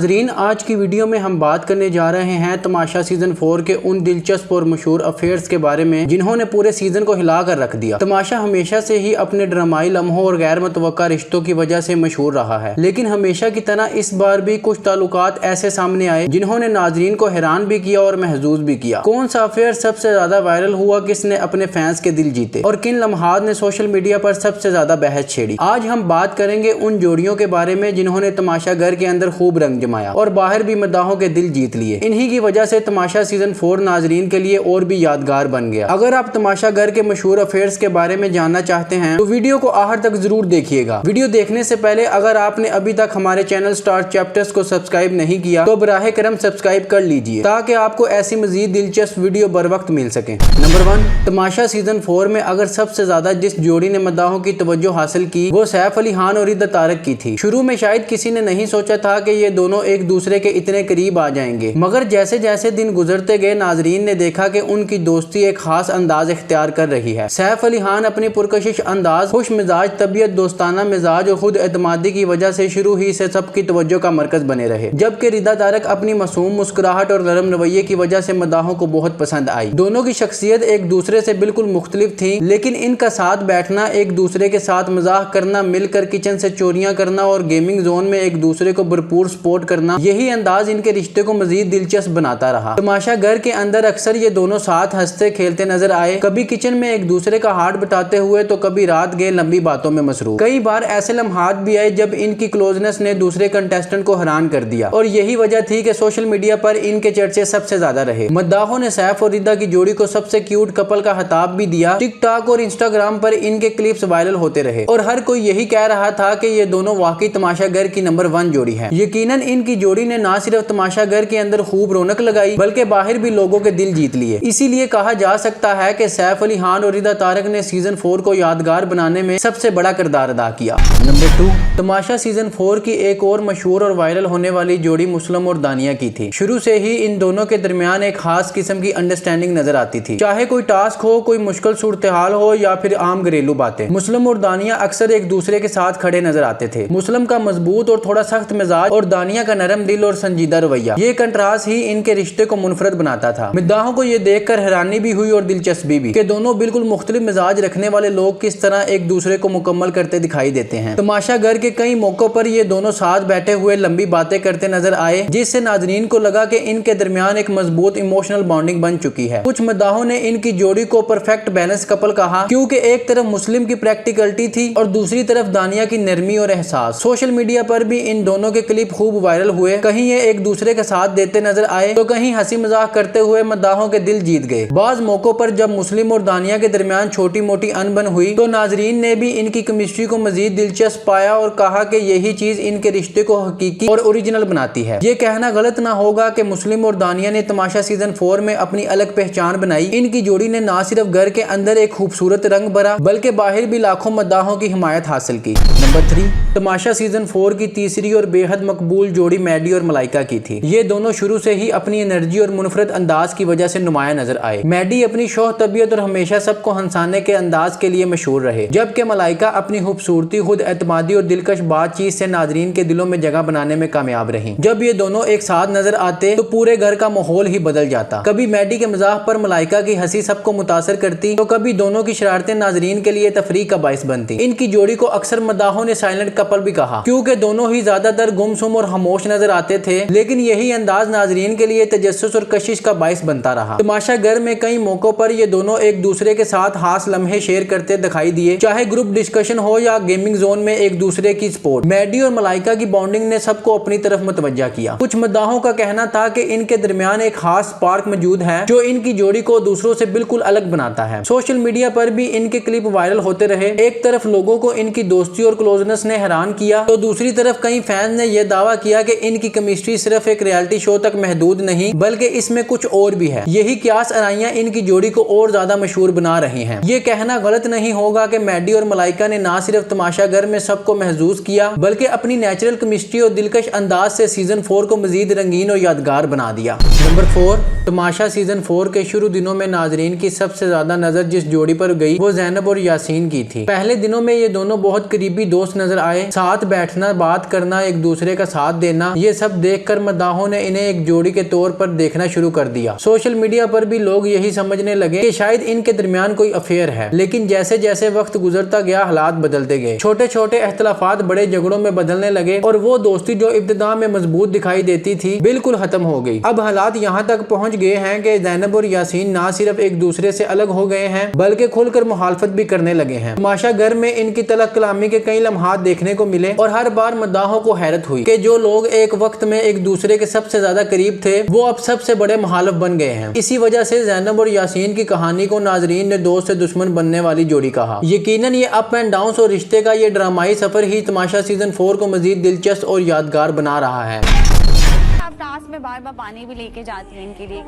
नाज़रीन, आज की वीडियो में हम बात करने जा रहे हैं तमाशा सीजन 4 के उन दिलचस्प और मशहूर अफेयर्स के बारे में जिन्होंने पूरे सीजन को हिला कर रख दिया। तमाशा हमेशा से ही अपने ड्रामाई लम्हों और गैर मुतवक्का रिश्तों की वजह से मशहूर रहा है, लेकिन हमेशा की तरह इस बार भी कुछ ताल्लुकात ऐसे सामने आए जिन्होंने नाज़रीन को हैरान भी किया और महजूज भी किया। कौन सा अफेयर सबसे ज्यादा वायरल हुआ, किसने अपने फैंस के दिल जीते और किन लम्हात ने सोशल मीडिया पर सबसे ज्यादा बहस छेड़ी। आज हम बात करेंगे उन जोड़ियों के बारे में जिन्होंने तमाशा घर के अंदर खूब रंग जमाया और बाहर भी मद्दाहों के दिल जीत लिए। इन्हीं की वजह से तमाशा सीजन 4 नाजरीन के लिए और भी यादगार बन गया। अगर आप तमाशा घर के मशहूर अफेयर्स के बारे में जानना चाहते हैं तो वीडियो को आखिर तक जरूर देखिएगा। वीडियो देखने से पहले अगर आपने अभी तक हमारे चैनल स्टार चैप्टर्स को सब्सक्राइब नहीं किया तो बराहे करम सब्सक्राइब कर लीजिए ताकि आपको ऐसी मजीद दिलचस्प वीडियो बर वक्त मिल सके। नंबर 1, तमाशा सीजन 4 में अगर सबसे ज्यादा जिस जोड़ी ने मद्दाहों की तवज्जो हासिल की वो सैफ अली खान और ईदा तारक की थी। शुरू में शायद किसी ने नहीं सोचा था कि ये दोनों एक दूसरे के इतने करीब आ जाएंगे, मगर जैसे जैसे दिन गुजरते गए नाजरीन ने देखा कि उनकी दोस्ती एक खास अंदाज इख्तियार कर रही है। सैफ अली खान अपनी पुरकशिश अंदाज, खुश मिजाज तबीयत, दोस्ताना मिजाज और खुद एतमादी की वजह से शुरू ही से सबकी तवज्जो का मरकज बने रहे, जबकि ईदा तारक अपनी मासूम मुस्कुराहट और नरम रवैये की वजह से मद्दाहों को बहुत पसंद आई। दोनों की शख्सियत एक दूसरे से बिल्कुल मुख्तलिफ थी, लेकिन इनका साथ बैठना, एक दूसरे के साथ मजाक करना, मिलकर किचन से चोरियां करना और गेमिंग जोन में एक दूसरे को भरपूर सपोर्ट करना, यही अंदाज इनके रिश्ते को मजीद दिलचस्प बनाता रहा। तमाशा घर के अंदर अक्सर ये दोनों साथ हंसते खेलते नजर आए, कभी किचन में एक दूसरे का हाथ बटाते हुए तो कभी रात गए लंबी बातों में मसरूफ। कई बार ऐसे लम्हात भी आए जब इनकी क्लोजनेस ने दूसरे कंटेस्टेंट को हैरान कर दिया और यही वजह थी कि सोशल मीडिया पर इनके चर्चे सबसे ज्यादा रहे। मद्दाहों ने सैफ और ईदा की जोड़ी को सबसे क्यूट कपल का खिताब भी दिया। टिकटॉक और इंस्टाग्राम पर इनके क्लिप्स वायरल होते रहे और हर कोई यही कह रहा था कि ये दोनों वाकई तमाशा घर की नंबर 1 जोड़ी है। यकीनन इनकी जोड़ी ने ना सिर्फ तमाशा घर के अंदर खूब रौनक लगाई बल्कि बाहर भी लोगों के दिल जीत लिए। इसीलिए कहा जा सकता है कि सैफ अली खान और ईदा तारक ने सीजन 4 को यादगार बनाने में सबसे बड़ा किरदार अदा किया। नंबर 2, तमाशा सीजन 4 की एक और मशहूर और वायरल होने वाली जोड़ी मुस्लिम और दानिया की थी। शुरू से ही इन दोनों के दरमियान एक खास किस्म की अंडरस्टैंडिंग नजर आती थी, चाहे कोई टास्क हो, कोई मुश्किल सूरत हाल हो या फिर आम घरेलू बातें। मुस्लिम और दानिया अक्सर एक दूसरे के साथ खड़े नजर आते थे। मुस्लिम का मजबूत और थोड़ा सख्त मिजाज और दानिया का नरम दिल और संजीदा रवैया, ये कंट्रास्ट ही इनके रिश्ते को मुनफरद बनाता था। मद्दाहों को ये देखकर हैरानी भी हुई और दिलचस्पी भी कि दोनों बिल्कुल मुख्तलिफ मिजाज रखने वाले लोग किस तरह एक दूसरे को मुकम्मल करते दिखाई देते हैं। तमाशा घर के कई मौकों पर ये दोनों साथ बैठे हुए लंबी बातें करते नजर आए, जिससे नाजरीन को लगा कि इनके दरमियान एक मजबूत इमोशनल बॉन्डिंग बन चुकी है। कुछ मद्दाहों ने इनकी जोड़ी को परफेक्ट बैलेंस कपल कहा, क्योंकि एक तरफ मुस्लिम की प्रैक्टिकलिटी थी और दूसरी तरफ दानिया की नरमी और एहसास। सोशल मीडिया पर भी इन दोनों के क्लिप खूब वायरल हुए, कहीं ये एक दूसरे के साथ देते नजर आए तो कहीं हंसी मजाक करते हुए मद्दाहों के दिल जीत गए। बाज मौकों पर जब मुस्लिम और दानिया के दरमियान छोटी मोटी अनबन हुई तो नाजरीन ने भी इनकी केमिस्ट्री को मजीद दिलचस्प पाया और कहा कि यही चीज इनके रिश्ते को हकीकी और ओरिजिनल बनाती है। ये कहना गलत ना होगा कि मुस्लिम और दानिया ने तमाशा सीजन 4 में अपनी अलग पहचान बनाई। इनकी जोड़ी ने ना सिर्फ घर के अंदर एक खूबसूरत रंग भरा बल्कि बाहर भी लाखों मद्दाहों की हिमायत हासिल की। नंबर 3, तमाशा सीजन 4 की तीसरी और बेहद मकबूल जोड़ी मैडी और मलाइका की थी। ये दोनों शुरू से ही अपनी एनर्जी और मुनफरद अंदाज की वजह से नुमाया नजर आए। मैडी अपनी शौक तबीयत और हमेशा सबको हंसाने के अंदाज के लिए मशहूर रहे, जबकि मलाइका अपनी खूबसूरती, खुद एतमादी और दिलकश बातचीत से नाजरीन के दिलों में जगह बनाने में कामयाब रही। जब ये दोनों एक साथ नजर आते तो पूरे घर का माहौल ही बदल जाता। कभी मैडी के मजाक पर मलाइका की हंसी सबको मुतासर करती तो कभी दोनों की शरारतें नाजरीन के लिए तफरीक का बाइस बनती। इनकी जोड़ी को अक्सर मद्दाहों ने साइलेंट कपल भी कहा, क्योंकि दोनों ही ज्यादातर गुमसुम और खामोश नजर आते थे, लेकिन यही अंदाज नाजरीन के लिए तजस्सुस और कशिश का बाइस बनता रहा। तमाशा घर में कई मौकों पर ये दोनों एक दूसरे के साथ खास लम्हे शेयर करते दिखाई दिए, चाहे ग्रुप डिस्कशन हो या गेमिंग जोन में एक दूसरे की सपोर्ट। मैडी और मलाइका की बॉन्डिंग ने सबको अपनी तरफ मुतवज्जा किया। कुछ मद्दाहों का कहना था कि इनके दरमियान एक खास स्पार्क मौजूद है जो इनकी जोड़ी को दूसरों से बिल्कुल अलग बनाता है। सोशल मीडिया पर भी इनके क्लिप वायरल होते रहे। एक तरफ लोगों को इनकी दोस्ती और क्लोजनेस ने हैरान किया तो दूसरी तरफ कई फैंस ने यह दावा किया कि इनकी केमिस्ट्री सिर्फ एक रियलिटी शो तक महदूद नहीं बल्कि इसमें कुछ और भी है। यही क्यास अराइयां इनकी जोड़ी को और ज्यादा मशहूर बना रही हैं। ये कहना गलत नहीं होगा कि मैडी और मलाइका ने ना सिर्फ तमाशा घर में सबको महसूस किया बल्कि अपनी नेचुरल केमिस्ट्री और दिलकश अंदाज से सीजन 4 को मजीद रंगीन और यादगार बना दिया। नंबर 4, तमाशा सीजन 4 के शुरू दिनों में नाजरीन की सबसे ज्यादा नजर जिस जोड़ी पर गई वो ज़ैनब और यासीन की थी। पहले दिनों में ये दोनों बहुत करीबी दोस्त नजर आए, साथ बैठना, बात करना, एक दूसरे का साथ देना देना, ये सब देखकर मद्दाहों ने इन्हें एक जोड़ी के तौर पर देखना शुरू कर दिया। सोशल मीडिया पर भी लोग यही समझने लगे कि शायद इनके दरमियान कोई अफेयर है। लेकिन जैसे जैसे वक्त गुजरता गया हालात बदलते गए, छोटे छोटे इख्तलाफात बड़े झगड़ों में बदलने लगे और वो दोस्ती जो इब्तिदा में मजबूत दिखाई देती थी बिल्कुल खत्म हो गई। अब हालात यहाँ तक पहुँच गए हैं कि ज़ैनब और यासीन ना सिर्फ एक दूसरे से अलग हो गए हैं बल्कि खुलकर मुखालफत भी करने लगे हैं। तमाशा घर में इनकी तलक कलामी के कई लम्हात देखने को मिले और हर बार मद्दाहों को हैरत हुई कि जो लोग एक वक्त में एक दूसरे के सबसे ज्यादा करीब थे वो अब सबसे बड़े मुखालिफ बन गए हैं। इसी वजह से ज़ैनब और यासीन की कहानी को नाजरीन ने दोस्त से दुश्मन बनने वाली जोड़ी कहा। यकीनन ये अप एंड डाउन और रिश्ते का ये ड्रामाई सफर ही तमाशा सीजन 4 को मजीद दिलचस्प और यादगार बना रहा है। आप टास्क में बार बार पानी भी लेके जाती हैं इनके लिए।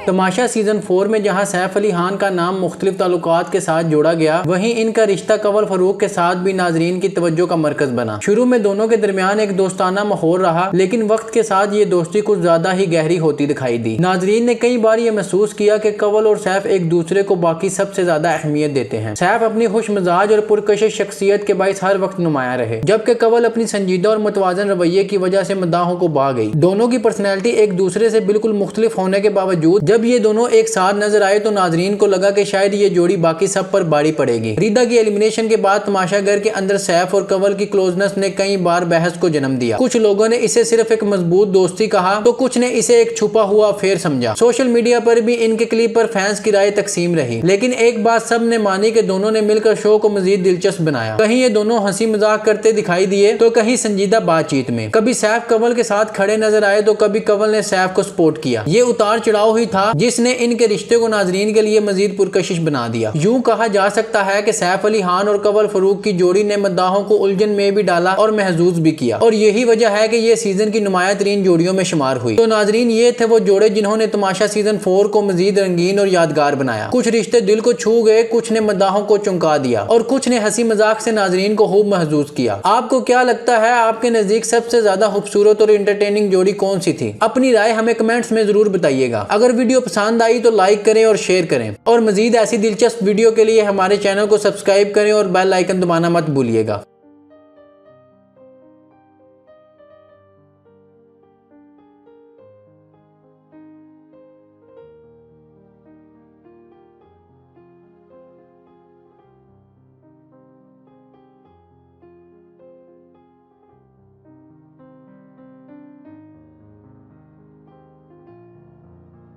तमाशा सीजन 4 में जहां सैफ अली खान का नाम मुख्तलिफ ताल्लुकात के साथ जोड़ा गया, वहीं इनका रिश्ता कंवल फारूक के साथ भी नाजरीन की तवज्जो का मरकज बना। शुरू में दोनों के दरमियान एक दोस्ताना माहौल रहा, लेकिन वक्त के साथ ये दोस्ती कुछ ज्यादा ही गहरी होती दिखाई दी। नाजरीन ने कई बार ये महसूस किया कि कंवल और सैफ एक दूसरे को बाकी सबसे ज्यादा अहमियत देते हैं। सैफ अपनी खुश मिजाज और पुरकशिश शख्सियत के बाइस हर वक्त नुमाया रहे, जबकि कंवल अपनी संजीदा और मुतवाजन रवैये की वजह से मद्दाहों को भा गई। दोनों की पर्सनैलिटी एक दूसरे से बिल्कुल मुख्तलिफ होने के बावजूद जब ये दोनों एक साथ नजर आए तो नाजरीन को लगा कि शायद ये जोड़ी बाकी सब पर बारी पड़ेगी। रिदा की एलिमिनेशन के बाद तमाशा घर के अंदर सैफ और कंवल की क्लोजनेस ने कई बार बहस को जन्म दिया। कुछ लोगों ने इसे सिर्फ एक मजबूत दोस्ती कहा तो कुछ ने इसे एक छुपा हुआ अफेयर समझा। सोशल मीडिया पर भी इनके क्लिप पर फैंस की राय तकसीम रही, लेकिन एक बात सब ने मानी कि दोनों ने मिलकर शो को मजीद दिलचस्प बनाया। कहीं ये दोनों हंसी मजाक करते दिखाई दिए तो कहीं संजीदा बातचीत में। कभी सैफ कंवल के साथ खड़े नजर आए तो कभी कंवल ने सैफ को सपोर्ट किया। ये उतार चढ़ाव ही था जिसने इनके रिश्ते को नाजरीन के लिए मजीद पुरकशिश बना दिया। यूं कहा जा सकता है कि सैफ अली खान और कंवल फारूक की जोड़ी ने मद्दाहों को उलझन में भी डाला और महजूज भी किया, और यही वजह है कि ये सीजन की नुमाया तरीन जोड़ियों में शुमार हुई। तो नाजरीन, ये थे वो जोड़े जिन्होंने तमाशा सीजन 4 को मजीद रंगीन और यादगार बनाया। कुछ रिश्ते दिल को छू गए, कुछ ने मद्दाहों को चौंका दिया और कुछ ने हंसी मजाक से नाजरीन को खूब महजूज किया। आपको क्या लगता है, आपके नजदीक सबसे ज्यादा खूबसूरत और एंटरटेनिंग जोड़ी कौन सी थी? अपनी राय हमें कमेंट्स में जरूर बताइएगा। अगर वीडियो पसंद आई तो लाइक करें और शेयर करें, और मजीद ऐसी दिलचस्प वीडियो के लिए हमारे चैनल को सब्सक्राइब करें और बेल आइकन दबाना मत भूलिएगा।